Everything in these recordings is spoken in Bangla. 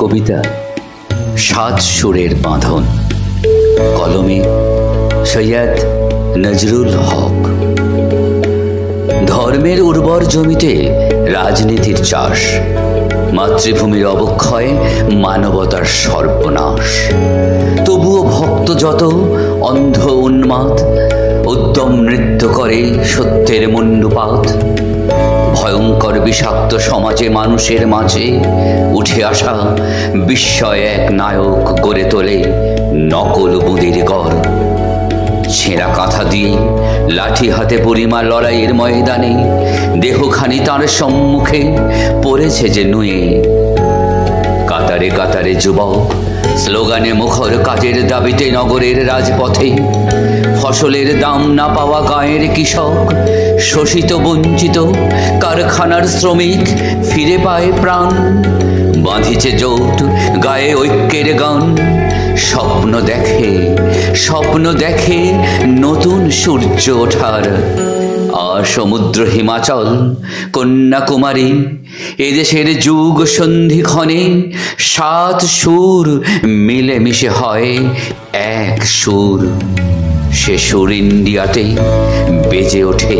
কবিতা সাত সুরের বাঁধন, কলমে সৈয়দ নজরুল হক। ধর্মের উর্বর জমিতে রাজনীতির চাষ, মাতৃভূমির অবক্ষয়, মানবতার সর্বনাশ। তবুও ভক্ত যত অন্ধ উন্মাদ, উদ্যম নৃত্য করে সত্যের মুণ্ডুপাত। ভয়ঙ্কর বিষাক্ত সমাজে মানুষের মাঝে উঠে আসা বিস্ময় এক নায়ক গড়ে তোলে নকল বুঁদের গড়। ছেঁড়া কাঁথা দিয়ে লাঠি হাতে বুড়িমা লড়াইয়ের ময়দানে দেহখানি তার সম্মুখে পড়েছে যে নুয়ে। কাতারে কাতারে যুবক স্লোগানে মুখর কাজের দাবিতে নগরের রাজপথে। ফসলের দাম না পাওয়া গাঁয়ের কৃষক শোষিত বঞ্চিত কারখানার শ্রমিক ফিরে পায় প্রাণ। বাঁধিছে জোট গায়ে ঐক্যের গান, স্বপ্ন দেখে নতুন সূর্য ওঠার। আর সমুদ্র হিমাচল কন্যাকুমারী এদেশের যুগ সন্ধিক্ষণে সাত সুর মিলেমিশে হয় এক সুর। সে সুর ইন্ডিয়াতে বেজে ওঠে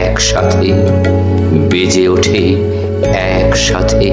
একসাথে, বেজে ওঠে একসাথে।